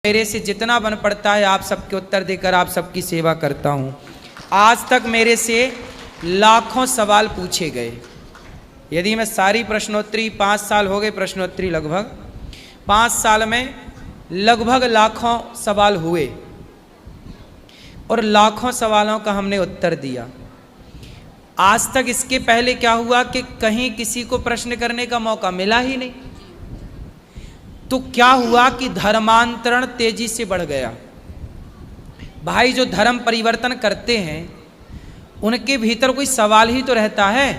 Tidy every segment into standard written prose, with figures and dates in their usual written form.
मेरे से जितना बन पड़ता है आप सबके उत्तर देकर आप सबकी सेवा करता हूँ। आज तक मेरे से लाखों सवाल पूछे गए। यदि मैं सारी प्रश्नोत्तरी 5 साल हो गए प्रश्नोत्तरी, लगभग 5 साल में लगभग लाखों सवाल हुए और लाखों सवालों का हमने उत्तर दिया। आज तक इसके पहले क्या हुआ कि कहीं किसी को प्रश्न करने का मौका मिला ही नहीं। तो क्या हुआ कि धर्मांतरण तेजी से बढ़ गया। भाई जो धर्म परिवर्तन करते हैं उनके भीतर कोई सवाल ही तो रहता है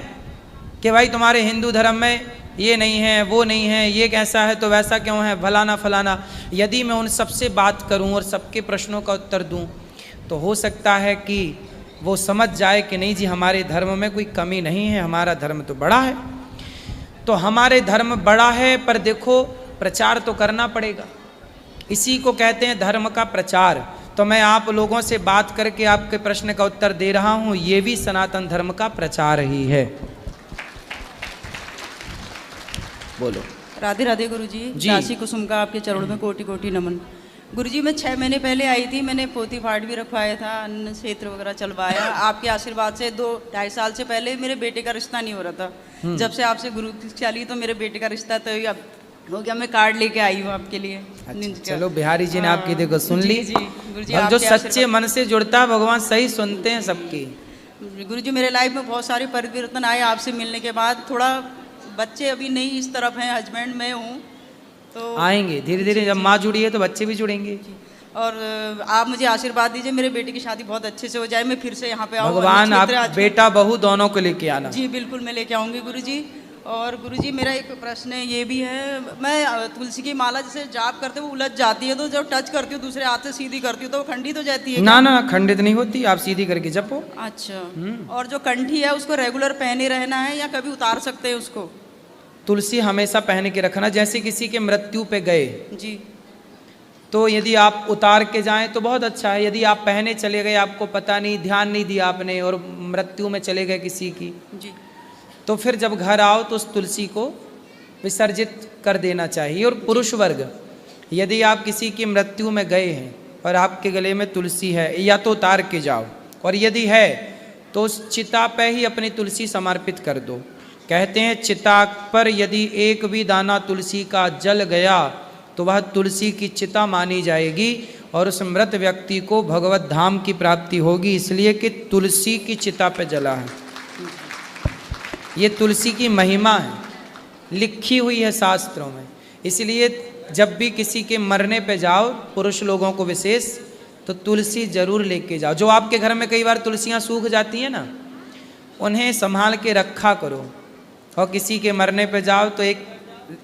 कि भाई तुम्हारे हिंदू धर्म में ये नहीं है, वो नहीं है, ये कैसा है तो वैसा क्यों है, फलाना फलाना। यदि मैं उन सबसे बात करूं और सबके प्रश्नों का उत्तर दूं तो हो सकता है कि वो समझ जाए कि नहीं जी हमारे धर्म में कोई कमी नहीं है, हमारा धर्म तो बड़ा है। तो हमारे धर्म बड़ा है पर देखो प्रचार तो करना पड़ेगा, इसी को कहते हैं धर्म का प्रचार। तो मैं आप लोगों से बात करके आपके प्रश्न का उत्तर दे रहा हूं, ये भी सनातन धर्म का प्रचार ही है। बोलो। राधे राधे गुरुजी। दासी कुसुम का आपके चरणों में कोटि कोटि नमन। गुरुजी मैं 6 महीने पहले आई थी, मैंने पोथी पाठ भी रखवाया था, अन्न क्षेत्र वगैरह चलवाया। आपके आशीर्वाद से 2-2.5 साल से पहले मेरे बेटे का रिश्ता नहीं हो रहा था। जब से आपसे गुरु चली तो मेरे बेटे का रिश्ता तो अब हो गया। मैं कार्ड लेके आई हूँ आपके लिए। अच्छा, चलो बिहारी जी ने आपकी देखो सुन ली। जी गुरुजी, जो सच्चे मन से जुड़ता है भगवान सही सुनते हैं सबकी। गुरुजी मेरे लाइफ में बहुत सारे परिवर्तन आए आपसे मिलने के बाद। थोड़ा बच्चे अभी नहीं इस तरफ हैं, हस्बैंड मैं हूँ तो आएंगे धीरे धीरे। जब माँ जुड़ी है तो बच्चे भी जुड़ेंगे। और आप मुझे आशीर्वाद दीजिए मेरे बेटे की शादी बहुत अच्छे से हो जाए, मैं फिर से यहाँ पे आऊँ। भगवान आप बेटा बहू दोनों को लेके आना। जी बिल्कुल मैं लेके आऊँगी गुरुजी। और गुरुजी मेरा एक प्रश्न है, ये भी है, मैं तुलसी की माला जैसे जाप करते वो उलझ जाती है, तो जब टच करती हूँ दूसरे हाथ से सीधी करती हूँ तो वो खंडित हो जाती है। ना ना खंडित नहीं होती, आप सीधी करके जपो। अच्छा। और जो कंठी है उसको रेगुलर पहने रहना है या कभी उतार सकते हैं उसको? तुलसी हमेशा पहन के रखना। जैसे किसी के मृत्यु पे गए जी तो यदि आप उतार के जाएं तो बहुत अच्छा है। यदि आप पहने चले गए, आपको पता नहीं, ध्यान नहीं दिया आपने और मृत्यु में चले गए किसी की, जी, तो फिर जब घर आओ तो उस तुलसी को विसर्जित कर देना चाहिए। और पुरुष वर्ग यदि आप किसी की मृत्यु में गए हैं और आपके गले में तुलसी है, या तो उतार के जाओ, और यदि है तो उस चिता पे ही अपनी तुलसी समर्पित कर दो। कहते हैं चिता पर यदि एक भी दाना तुलसी का जल गया तो वह तुलसी की चिता मानी जाएगी और उस मृत व्यक्ति को भगवत धाम की प्राप्ति होगी, इसलिए कि तुलसी की चिता पे जला है। ये तुलसी की महिमा है, लिखी हुई है शास्त्रों में। इसलिए जब भी किसी के मरने पे जाओ, पुरुष लोगों को विशेष, तो तुलसी जरूर लेके जाओ। जो आपके घर में कई बार तुलसियाँ सूख जाती हैं ना, उन्हें संभाल के रखा करो। और किसी के मरने पे जाओ तो एक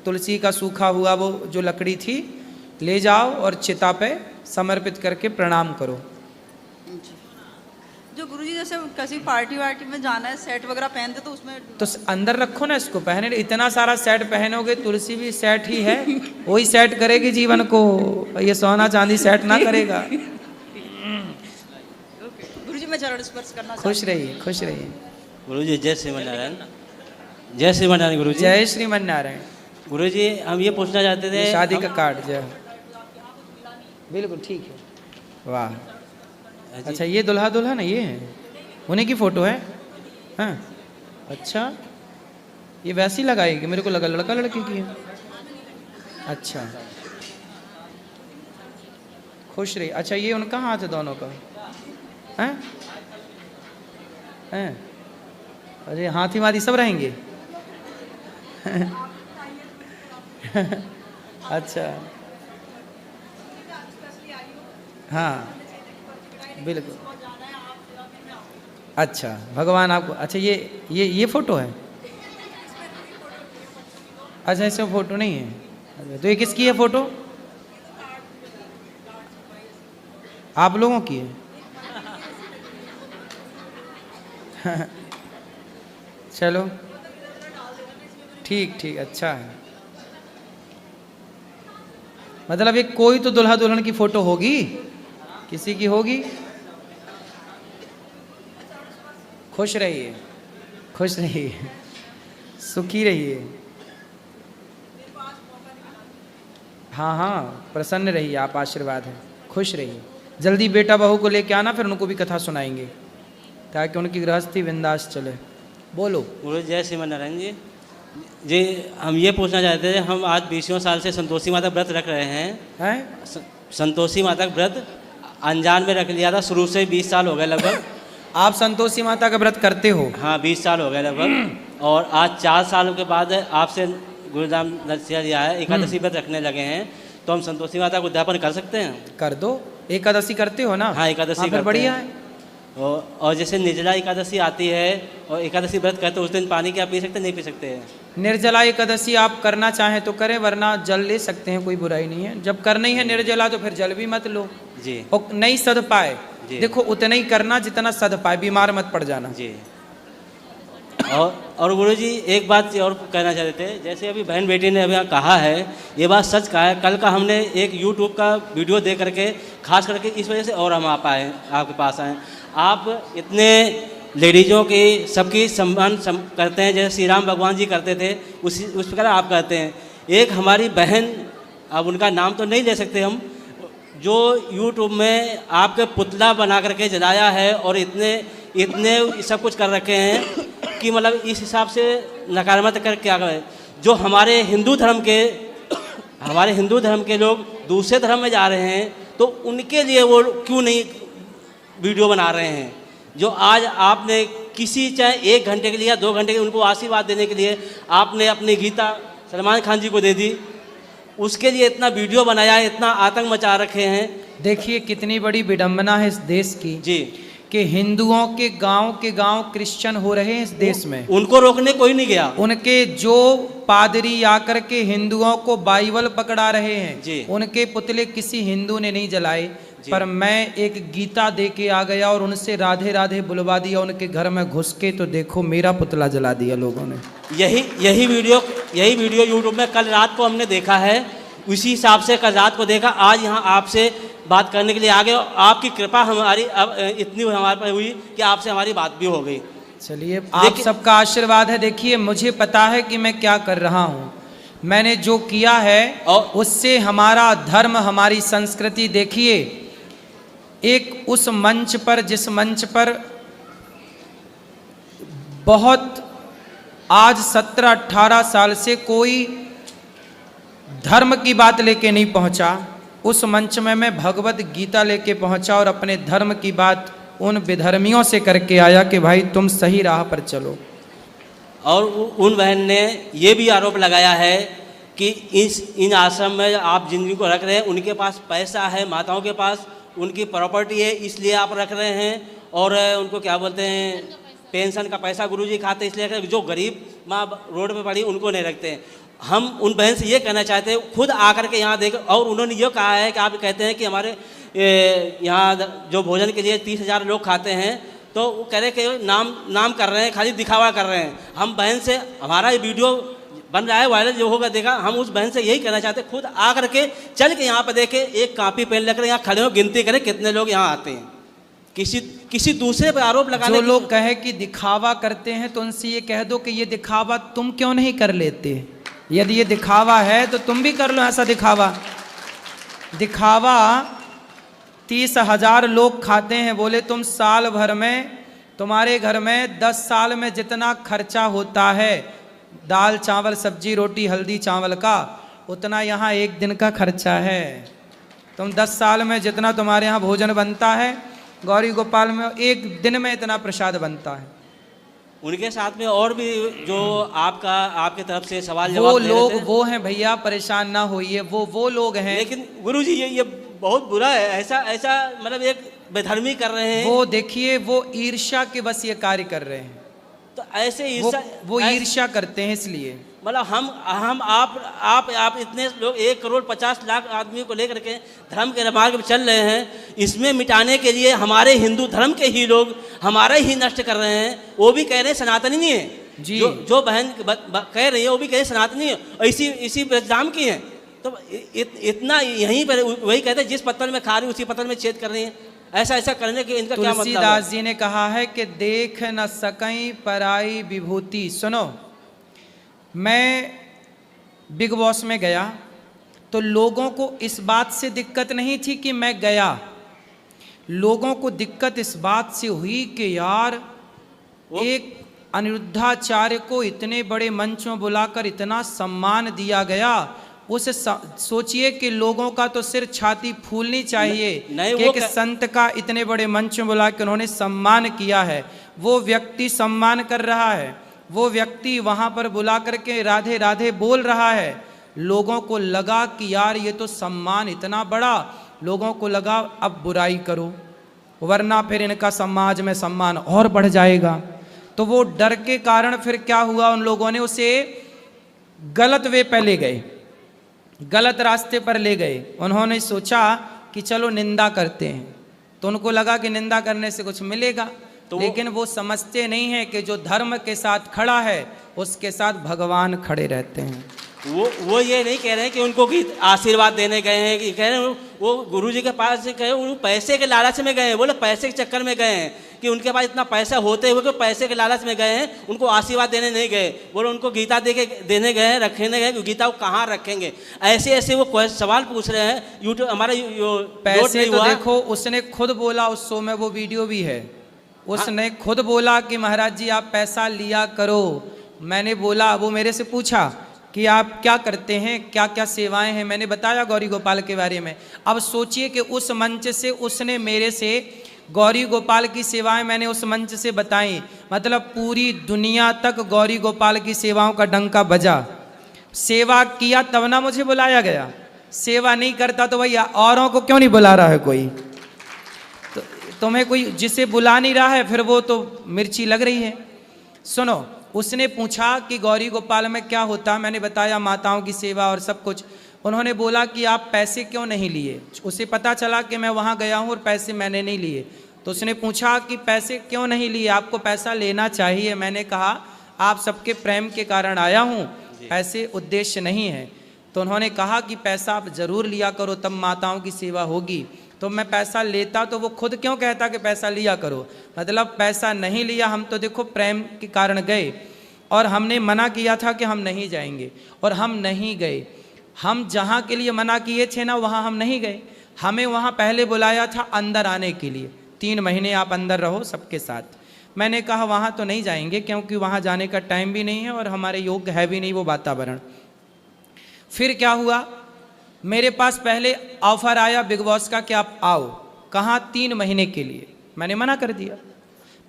तुलसी का सूखा हुआ वो जो लकड़ी थी ले जाओ और चिता पे समर्पित करके प्रणाम करो। जो गुरुजी जैसे किसी पार्टी वार्टी में जाना है, सेट वगैरह पहनते तो उसमें तो अंदर रखो ना, इसको पहने। इतना सारा सेट पहनोगे, तुलसी भी सेट ही है, वही सेट करेगी जीवन को, ये सोना चांदी सेट ना करेगा। गुरुजी मैं चरण स्पर्श करना। खुश रहिए, खुश रहिए। गुरुजी जय श्रीमन नारायण। जय श्रीमन नारायण गुरुजी। जय श्रीमन नारायण। गुरुजी हम ये पूछना चाहते थे, शादी का कार्ड जय। बिल्कुल ठीक है, वाह। अच्छा ये दुल्हा दुल्हन है, ये है उन्हीं की फोटो है? हाँ अच्छा, ये वैसी लगाएगी, मेरे को लगा लड़का लड़की की है। अच्छा खुश रही। अच्छा ये उनका हाथ है दोनों का? हैं हैं? अरे हाथी वाथी सब रहेंगे। अच्छा हाँ बिल्कुल। अच्छा भगवान आपको, अच्छा ये फोटो है? अच्छा इसमें फोटो नहीं है, तो ये किसकी है फोटो? आप लोगों की है? चलो ठीक ठीक, अच्छा है। मतलब ये कोई तो दुल्हा दुल्हन की फोटो होगी, किसी की होगी। खुश रहिए, खुश रहिए, सुखी रहिए। हाँ हाँ, प्रसन्न रहिए आप, आशीर्वाद है, खुश रहिए। जल्दी बेटा बहू को लेके आना, फिर उनको भी कथा सुनाएंगे ताकि उनकी गृहस्थी बिंदास चले। बोलो। गुरु जय श्रीमन नारायण जी। जी हम ये पूछना चाहते थे, हम आज 20 साल से संतोषी माता व्रत रख रहे हैं। संतोषी माता व्रत अनजान में रख लिया था, शुरू से 20 साल हो गए लगभग। आप संतोषी माता का व्रत करते हो? हाँ 20 साल हो गए लगभग। और आज 4 साल के बाद आपसे गुरुदाम दर्शिया जी आया, एकादशी व्रत रखने लगे हैं, तो हम संतोषी माता को उद्यापन कर सकते हैं? कर दो। एकादशी करते हो ना? हाँ एकादशी फिर बढ़िया है। और जैसे निर्जला एकादशी आती है और एकादशी व्रत करते उस दिन पानी क्या पी सकते, नहीं पी सकते हैं? निर्जला एकादशी आप करना चाहें तो करें, वरना जल ले सकते हैं, कोई बुराई नहीं है। जब करनी है निर्जला तो फिर जल भी मत लो जी। और नहीं सध पाए, देखो उतना ही करना जितना सध पाए, बीमार मत पड़ जाना जी। और गुरु जी एक बात और कहना चाहते थे, जैसे अभी बहन बेटी ने अभी यहाँ कहा है, ये बात सच कहा है। कल का हमने एक यूट्यूब का वीडियो देख करके, खास करके इस वजह से और हम आप आए, आपके पास आए। आप इतने लेडीज़ों की सबकी सम्मान करते हैं, जैसे श्री राम भगवान जी करते थे, उस प्रकार आप करते हैं। एक हमारी बहन, अब उनका नाम तो नहीं ले सकते हम, जो यूट्यूब में आपके पुतला बना करके जलाया है और इतने सब कुछ कर रखे हैं कि मतलब इस हिसाब से नकारात्मक कर क्या करें। जो हमारे हिंदू धर्म के लोग दूसरे धर्म में जा रहे हैं, तो उनके लिए वो क्यों नहीं वीडियो बना रहे हैं? जो आज आपने किसी चाहे 1 घंटे के लिए या 2 घंटे के उनको आशीर्वाद देने के लिए आपने अपनी गीता सलमान खान जी को दे दी, उसके लिए इतना वीडियो बनाया, इतना आतंक मचा रखे हैं। देखिए कितनी बड़ी विडंबना है इस देश की जी, कि हिंदुओं के गांव क्रिश्चियन हो रहे हैं इस देश में। उनको रोकने कोई नहीं गया। उनके जो पादरी आकर के हिंदुओं को बाइबल पकड़ा रहे हैं जी। उनके पुतले किसी हिंदू ने नहीं जलाए, पर मैं एक गीता दे के आ गया और उनसे राधे राधे बुलवा दिया उनके घर में घुस के, तो देखो मेरा पुतला जला दिया लोगों ने। यही वीडियो यूट्यूब में कल रात को हमने देखा है, उसी हिसाब से कल रात को देखा, आज यहाँ आपसे बात करने के लिए आ गए। आपकी कृपा हमारी अब इतनी हमारे पर हुई कि आपसे हमारी बात भी हो गई। चलिए आप सबका आशीर्वाद है। देखिए मुझे पता है कि मैं क्या कर रहा हूँ, मैंने जो किया है और उससे हमारा धर्म, हमारी संस्कृति, देखिए एक उस मंच पर, जिस मंच पर बहुत आज 17-18 साल से कोई धर्म की बात लेके नहीं पहुंचा, उस मंच में मैं भगवत गीता लेके पहुंचा और अपने धर्म की बात उन विधर्मियों से करके आया कि भाई तुम सही राह पर चलो। और उन बहन ने ये भी आरोप लगाया है कि इन आश्रम में आप जिन को रख रहे हैं उनके पास पैसा है, माताओं के पास उनकी प्रॉपर्टी है, इसलिए आप रख रहे हैं। और उनको क्या बोलते हैं, पेंशन का पैसा गुरुजी खाते, इसलिए जो गरीब माँ रोड पे पड़ी उनको नहीं रखते हैं। हम उन बहन से ये कहना चाहते हैं, खुद आकर के यहाँ देख, और उन्होंने ये कहा है कि आप कहते हैं कि हमारे यहाँ जो भोजन के लिए 30,000 लोग खाते हैं, तो वो कह रहे कि नाम कर रहे हैं, खाली दिखावा कर रहे हैं। हम बहन से, हमारा ये वीडियो बन रहा है, वायरल जो होगा देखा, हम उस बहन से यही कहना चाहते हैं, खुद आकर के चल के यहाँ पर देखे, एक कॉपी पेन लेकर यहाँ खड़े हो, गिनती करें कितने लोग यहाँ आते हैं। किसी दूसरे पर आरोप लगाने, जो लोग कहे कि दिखावा करते हैं तो उनसे ये कह दो कि ये दिखावा तुम क्यों नहीं कर लेते। यदि ये दिखावा है तो तुम भी कर लो ऐसा दिखावा। 30,000 लोग खाते हैं, बोले तुम साल भर में, तुम्हारे घर में 10 साल में जितना खर्चा होता है दाल चावल सब्जी रोटी हल्दी चावल का, उतना यहाँ एक दिन का खर्चा है। तुम 10 साल में जितना तुम्हारे यहाँ भोजन बनता है, गौरी गोपाल में एक दिन में इतना प्रसाद बनता है। उनके साथ में और भी जो आपके तरफ से सवाल जवाब वो लोग वो हैं भैया, परेशान ना होइए, वो लोग हैं। लेकिन गुरुजी ये बहुत बुरा है, ऐसा मतलब एक बेधर्मी कर रहे हैं। वो देखिए वो ईर्ष्या के बस ये कार्य कर रहे हैं, तो ऐसे ईर्ष्या, वो ईर्ष्या करते हैं, इसलिए मतलब हम आप इतने लोग 1,50,00,000 आदमी को लेकर के धर्म के मार्ग पर चल रहे हैं, इसमें मिटाने के लिए हमारे हिंदू धर्म के ही लोग हमारा ही नष्ट कर रहे हैं। वो भी कह रहे हैं सनातनी नहीं है जी, जो बहन कह रही है वो भी कह रहे सनातनी है, और इसी ब्रजधाम की है। तो इतना यहीं पर वही कहते हैं, जिस पत्थर में खा रही उसी पत्थर में छेद कर रही है। ऐसा करने के इनका क्या मतलब है? तुलसीदास जी ने कहा है कि देख न सकई पराई विभूति। सुनो, मैं बिग बॉस में गया, तो लोगों को इस बात से दिक्कत नहीं थी कि मैं गया, लोगों को दिक्कत इस बात से हुई कि यार एक अनिरुद्धाचार्य को इतने बड़े मंच में बुलाकर इतना सम्मान दिया गया, उसे सोचिए कि लोगों का तो सिर छाती फूलनी चाहिए कि एक संत का इतने बड़े मंच में बुला के उन्होंने सम्मान किया है। वो व्यक्ति सम्मान कर रहा है, वो व्यक्ति वहां पर बुला करके राधे राधे बोल रहा है। लोगों को लगा कि यार ये तो सम्मान इतना बड़ा, लोगों को लगा अब बुराई करो वरना फिर इनका समाज में सम्मान और बढ़ जाएगा। तो वो डर के कारण फिर क्या हुआ, उन लोगों ने उसे गलत वे पे ले गए, गलत रास्ते पर ले गए। उन्होंने सोचा कि चलो निंदा करते हैं, तो उनको लगा कि निंदा करने से कुछ मिलेगा, तो लेकिन वो समझते नहीं है कि जो धर्म के साथ खड़ा है उसके साथ भगवान खड़े रहते हैं। वो ये नहीं कह रहे हैं कि उनको आशीर्वाद देने गए हैं, कि कह रहे हैं वो गुरुजी के पास से गए, वो पैसे के लालच में गए हैं, बोले पैसे के चक्कर में गए हैं, कि उनके पास इतना पैसा होते हुए कि पैसे के लालच में गए हैं, उनको आशीर्वाद देने नहीं गए। बोले उनको गीता देने गए हैं, रखने गए, गीता को कहाँ रखेंगे। ऐसे ऐसे वो सवाल पूछ रहे हैं। यूट्यूब हमारा पैसे तो देखो, उसने खुद बोला उस शो में, वो वीडियो भी है, उसने खुद बोला कि महाराज जी आप पैसा लिया करो। मैंने बोला, वो मेरे से पूछा कि आप क्या करते हैं, क्या क्या सेवाएं हैं, मैंने बताया गौरी गोपाल के बारे में। अब सोचिए कि उस मंच से उसने मेरे से गौरी गोपाल की सेवाएं मैंने उस मंच से बताई, मतलब पूरी दुनिया तक गौरी गोपाल की सेवाओं का डंका बजा। सेवा किया तब ना मुझे बुलाया गया, सेवा नहीं करता तो भैया औरों को क्यों नहीं बुला रहा है कोई। तो तुम्हें कोई जिसे बुला नहीं रहा है फिर वो तो मिर्ची लग रही है। सुनो, उसने पूछा कि गौरी गोपाल में क्या होता, मैंने बताया माताओं की सेवा और सब कुछ। उन्होंने बोला कि आप पैसे क्यों नहीं लिए, उसे पता चला कि मैं वहाँ गया हूँ और पैसे मैंने नहीं लिए। तो उसने पूछा कि पैसे क्यों नहीं लिए, आपको पैसा लेना चाहिए। मैंने कहा आप सबके प्रेम के कारण आया हूँ, पैसे उद्देश्य नहीं है। तो उन्होंने कहा कि पैसा आप जरूर लिया करो, तब माताओं की सेवा होगी। तो मैं पैसा लेता तो वो खुद क्यों कहता कि पैसा लिया करो, मतलब पैसा नहीं लिया। हम तो देखो प्रेम के कारण गए, और हमने मना किया था कि हम नहीं जाएंगे, और हम नहीं गए। हम जहाँ के लिए मना किए थे ना, वहाँ हम नहीं गए। हमें वहाँ पहले बुलाया था अंदर आने के लिए, 3 महीने आप अंदर रहो सबके साथ। मैंने कहा वहाँ तो नहीं जाएंगे, क्योंकि वहाँ जाने का टाइम भी नहीं है और हमारे योग्य है भी नहीं वो वातावरण। फिर क्या हुआ, मेरे पास पहले ऑफर आया बिग बॉस का कि आप आओ, कहाँ 3 महीने के लिए, मैंने मना कर दिया।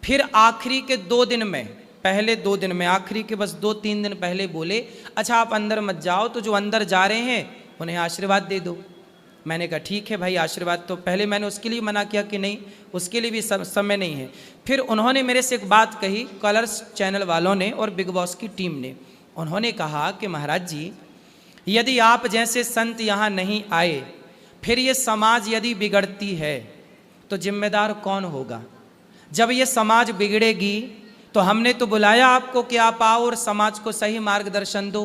फिर आखिरी के 2 दिन में, पहले 2 दिन में, आखिरी के बस 2-3 दिन पहले बोले अच्छा आप अंदर मत जाओ, तो जो अंदर जा रहे हैं उन्हें आशीर्वाद दे दो। मैंने कहा ठीक है भाई आशीर्वाद, तो पहले मैंने उसके लिए मना किया कि नहीं, उसके लिए भी समय नहीं है। फिर उन्होंने मेरे से एक बात कही, कलर्स चैनल वालों ने और बिग बॉस की टीम ने, उन्होंने कहा कि महाराज जी यदि आप जैसे संत यहाँ नहीं आए, फिर ये समाज यदि बिगड़ती है तो जिम्मेदार कौन होगा। जब ये समाज बिगड़ेगी तो हमने तो बुलाया आपको कि आप आओ और समाज को सही मार्गदर्शन दो,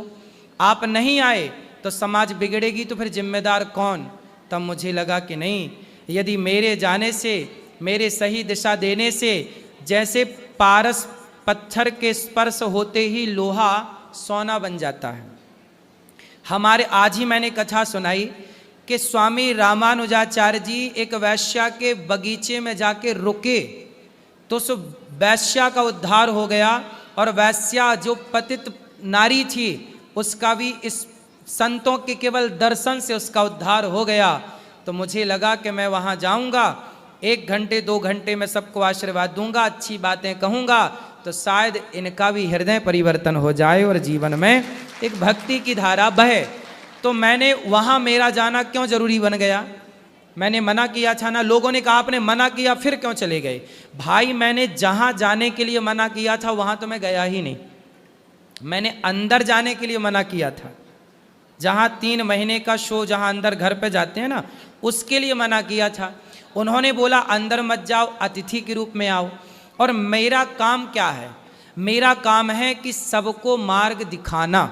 आप नहीं आए तो समाज बिगड़ेगी, तो फिर जिम्मेदार कौन। तब मुझे लगा कि नहीं, यदि मेरे जाने से, मेरे सही दिशा देने से, जैसे पारस पत्थर के स्पर्श होते ही लोहा सोना बन जाता है। हमारे आज ही मैंने कथा सुनाई कि स्वामी रामानुजाचार्य जी एक वैश्या के बगीचे में जाके रुके, तो उस वैश्या का उद्धार हो गया, और वैश्या जो पतित नारी थी उसका भी इस संतों के केवल दर्शन से उसका उद्धार हो गया। तो मुझे लगा कि मैं वहाँ जाऊँगा, 1 घंटे 2 घंटे में सबको आशीर्वाद दूंगा, अच्छी बातें कहूँगा, तो शायद इनका भी हृदय परिवर्तन हो जाए और जीवन में एक भक्ति की धारा बहे। तो मैंने वहाँ मेरा जाना क्यों जरूरी बन गया, मैंने मना किया था ना। लोगों ने कहा आपने मना किया फिर क्यों चले गए। भाई मैंने जहाँ जाने के लिए मना किया था वहाँ तो मैं गया ही नहीं, मैंने अंदर जाने के लिए मना किया था। जहाँ 3 महीने का शो, जहाँ अंदर घर पे जाते हैं ना, उसके लिए मना किया था। उन्होंने बोला अंदर मत जाओ, अतिथि के रूप में आओ। और मेरा काम क्या है, मेरा काम है कि सबको मार्ग दिखाना,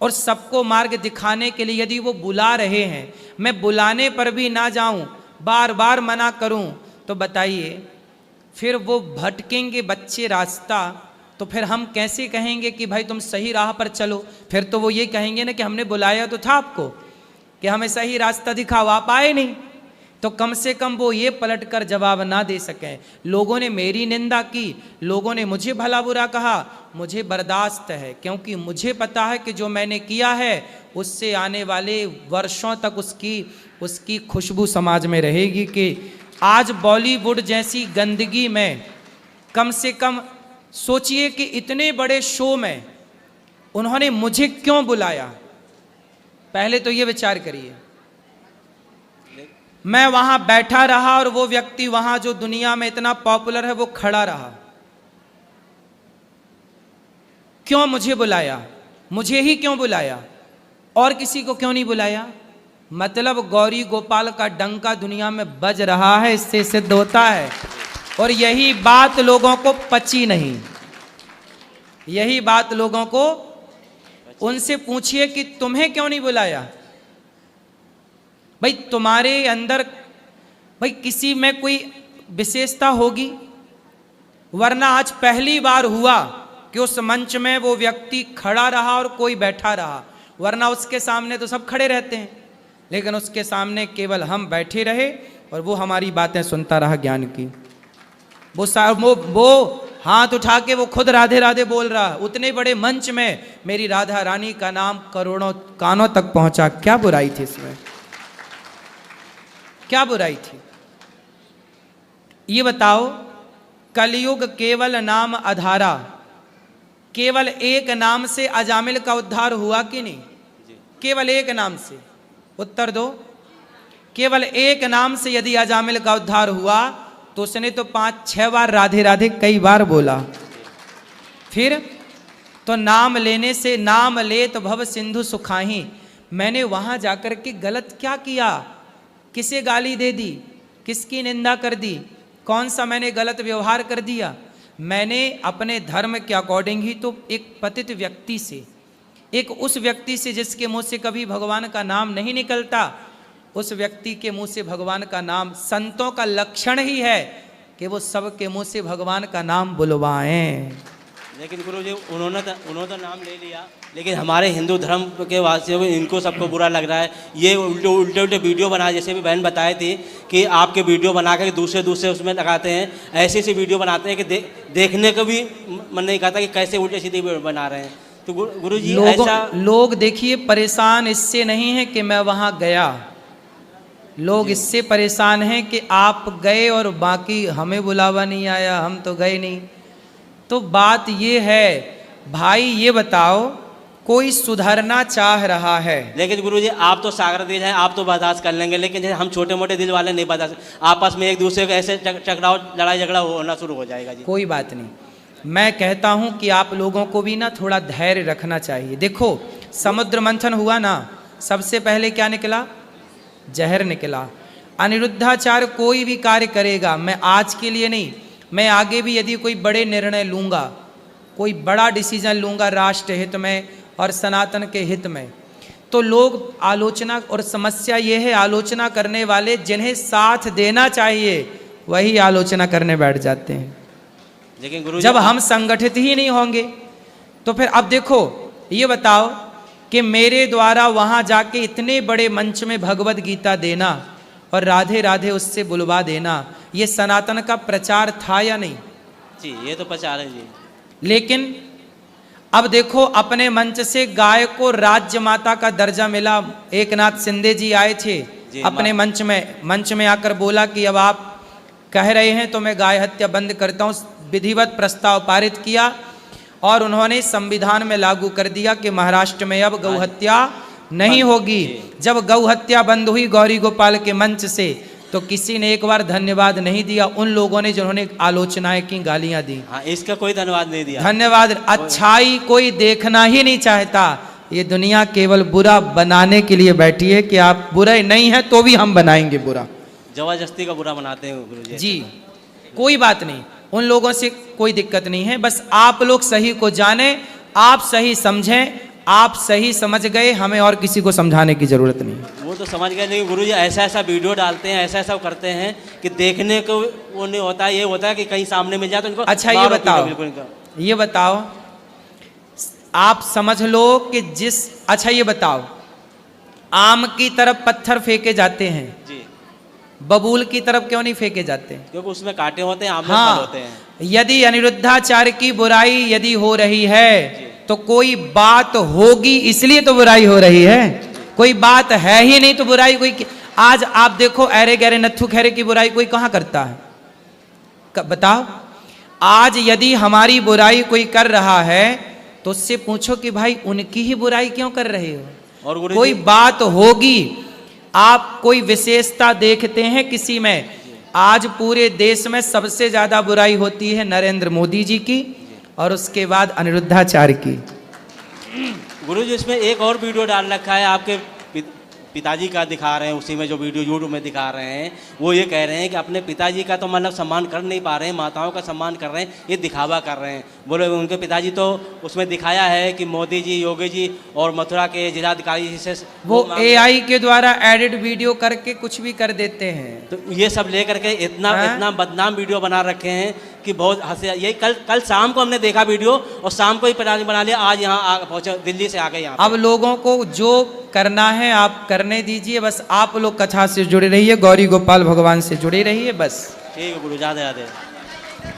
और सबको मार्ग दिखाने के लिए यदि वो बुला रहे हैं, मैं बुलाने पर भी ना जाऊं, बार बार मना करूं, तो बताइए फिर वो भटकेंगे बच्चे रास्ता, तो तो फिर हम कैसे कहेंगे कि भाई तुम सही राह पर चलो? फिर तो वो ये कहेंगे ना कि हमने बुलाया तो था आपको कि हमें सही रास्ता दिखाओ, आप आए नहीं। तो कम से कम वो ये पलट कर जवाब ना दे सकें। लोगों ने मेरी निंदा की, लोगों ने मुझे भला बुरा कहा, मुझे बर्दाश्त है, क्योंकि मुझे पता है कि जो मैंने किया है उससे आने वाले वर्षों तक उसकी खुशबू समाज में रहेगी। कि आज बॉलीवुड जैसी गंदगी में कम से कम सोचिए कि इतने बड़े शो में उन्होंने मुझे क्यों बुलाया? पहले तो ये विचार करिए। मैं वहां बैठा रहा और वो व्यक्ति वहां जो दुनिया में इतना पॉपुलर है वो खड़ा रहा। क्यों मुझे बुलाया? मुझे ही क्यों बुलाया और किसी को क्यों नहीं बुलाया? मतलब गौरी गोपाल का डंका दुनिया में बज रहा है, इससे सिद्ध होता है। और यही बात लोगों को पची नहीं, यही बात लोगों को, उनसे पूछिए कि तुम्हें क्यों नहीं बुलाया? भाई तुम्हारे अंदर भाई किसी में कोई विशेषता होगी, वरना आज पहली बार हुआ कि उस मंच में वो व्यक्ति खड़ा रहा और कोई बैठा रहा। वरना उसके सामने तो सब खड़े रहते हैं, लेकिन उसके सामने केवल हम बैठे रहे और वो हमारी बातें सुनता रहा ज्ञान की। वो हाथ उठा के वो खुद राधे राधे बोल रहा। उतने बड़े मंच में मेरी राधा रानी का नाम करोड़ों कानों तक पहुंचा। क्या बुराई थी इसमें? क्या बुराई थी? ये बताओ। कलयुग केवल नाम आधारा, केवल एक नाम से अजामिल का उद्धार हुआ कि नहीं? केवल एक नाम से। उत्तर दो। केवल एक नाम से यदि अजामिल का उद्धार हुआ तो उसने तो 5-6 बार राधे राधे कई बार बोला। फिर तो नाम लेने से नाम ले तो भव सिंधु सुखाही। मैंने वहां जाकर के गलत क्या किया? किसे गाली दे दी? किसकी निंदा कर दी? कौन सा मैंने गलत व्यवहार कर दिया? मैंने अपने धर्म के अकॉर्डिंग ही तो एक पतित व्यक्ति से, एक उस व्यक्ति से जिसके मुंह से कभी भगवान का नाम नहीं निकलता, उस व्यक्ति के मुंह से भगवान का नाम, संतों का लक्षण ही है कि वो सबके मुंह से भगवान का नाम बुलवाएं। लेकिन गुरु जी उन्होंने तो नाम ले लिया, लेकिन हमारे हिंदू धर्म के वासियों को, इनको सबको बुरा लग रहा है। ये उल्टे वीडियो बनाए, जैसे भी बहन बताई थी कि आपके वीडियो बना कर दूसरे उसमें लगाते हैं। ऐसी वीडियो बनाते हैं कि देखने को भी मन नहीं करता कि कैसे उल्टे सीधे बना रहे हैं। तो गुरु जी लोग देखिए परेशान इससे नहीं है कि मैं वहाँ गया, लोग इससे परेशान हैं कि आप गए और बाकी हमें बुलावा नहीं आया, हम तो गए नहीं। तो बात ये है भाई, ये बताओ कोई सुधरना चाह रहा है। लेकिन गुरुजी आप तो सागर दिल हैं, आप तो बर्दाश्त कर लेंगे, लेकिन हम छोटे मोटे दिल वाले नहीं बर्दाश्त। आपस में एक दूसरे को ऐसे टकराव, लड़ाई झगड़ा होना शुरू हो जाएगा जी। कोई बात नहीं, मैं कहता हूं कि आप लोगों को भी ना थोड़ा धैर्य रखना चाहिए। देखो समुद्र मंथन हुआ ना, सबसे पहले क्या निकला? जहर निकला। अनिरुद्धाचार्य कोई भी कार्य करेगा, मैं आज के लिए नहीं, मैं आगे भी यदि कोई बड़े निर्णय लूँगा, कोई बड़ा डिसीजन लूँगा राष्ट्र हित में और सनातन के हित में, तो लोग आलोचना, और समस्या ये है आलोचना करने वाले जिन्हें साथ देना चाहिए वही आलोचना करने बैठ जाते हैं। लेकिन गुरु जब हम संगठित ही नहीं होंगे तो फिर अब देखो, ये बताओ कि मेरे द्वारा वहाँ जाके इतने बड़े मंच में भगवत गीता देना और राधे राधे उससे बुलवा देना, ये सनातन का प्रचार था या नहीं? जी ये तो प्रचार है जी। लेकिन अब देखो अपने मंच से गाय को राज्य माता का दर्जा मिला। एकनाथ शिंदे जी आए थे अपने मंच में आकर बोला कि अब आप कह रहे हैं तो मैं गाय हत्या बंद करता हूँ। विधिवत प्रस्ताव पारित किया और उन्होंने संविधान में लागू कर दिया कि महाराष्ट्र में अब गौ हत्या नहीं होगी। जब गौ हत्या बंद हुई गौरी गोपाल के मंच से, तो किसी ने एक बार धन्यवाद नहीं दिया उन लोगों ने जिन्होंने आलोचनाएं की, गालियां दी। हाँ, इसका कोई धन्यवाद नहीं दिया। धन्यवाद। अच्छाई कोई देखना ही नहीं चाहता। ये दुनिया केवल बुरा बनाने के लिए बैठी है कि आप बुरे नहीं हैं तो भी हम बनाएंगे बुरा। जबरदस्ती का बुरा बनाते हैं गुरुजी। जी कोई बात नहीं, उन लोगों से कोई दिक्कत नहीं है। बस आप लोग सही को जाने, आप सही समझें, आप सही समझ गए, हमें और किसी को समझाने की जरूरत नहीं। वो तो समझ गए, लेकिन गुरुजी ऐसा वीडियो डालते हैं, ऐसा करते हैं कि देखने को वो नहीं होता, ये होता है कि कहीं सामने मिल जाए तो इनको। अच्छा ये बताओ, ये बताओ, आप समझ लो कि अच्छा ये बताओ, आम की तरफ पत्थर फेंके जाते हैं, जी, बबूल की तरफ क्यों नहीं फेंके जाते? क्योंकि उसमें कांटे होते हैं, आम में फल होते हाँ, हैं। यदि अनिरुद्धाचार्य की बुराई यदि हो रही है तो कोई बात होगी, इसलिए तो बुराई हो रही है। कोई बात है ही नहीं तो बुराई कोई, आज आप देखो अरे गहरे नत्थु खैरे की बुराई कोई कहाँ करता है? बताओ, आज यदि हमारी बुराई कोई कर रहा है तो उससे पूछो कि भाई उनकी ही बुराई क्यों कर रहे हो? और गुरु कोई जी, बात होगी, आप कोई विशेषता देखते हैं किसी में? आज पूरे देश में सबसे ज्यादा बुराई होती है नरेंद्र मोदी जी की और उसके बाद अनिरुद्धाचार्य की। गुरु जी इसमें एक और वीडियो डाल रखा है, आपके पिताजी का दिखा रहे हैं, उसी में जो वीडियो यूट्यूब में दिखा रहे हैं, वो ये कह रहे हैं कि अपने पिताजी का तो मतलब सम्मान कर नहीं पा रहे हैं, माताओं का सम्मान कर रहे हैं, ये दिखावा कर रहे हैं। बोले उनके पिताजी तो उसमें दिखाया है कि मोदी जी, योगी जी और मथुरा के जिलाधिकारी जी से वो AI के द्वारा एडिट वीडियो करके कुछ भी कर देते हैं। तो ये सब लेकर के इतना बदनाम वीडियो बना रखे हैं कि बहुत हंसे। यही कल शाम को हमने देखा वीडियो और शाम को ही बना लिया, आज यहाँ पहुँचे, दिल्ली से आ गए यहाँ। अब लोगों को जो करना है आप करने दीजिए, बस आप लोग कथा से जुड़े रहिए, गौरी गोपाल भगवान से जुड़े रहिए, बस। ठीक है गुरु, ज़्यादा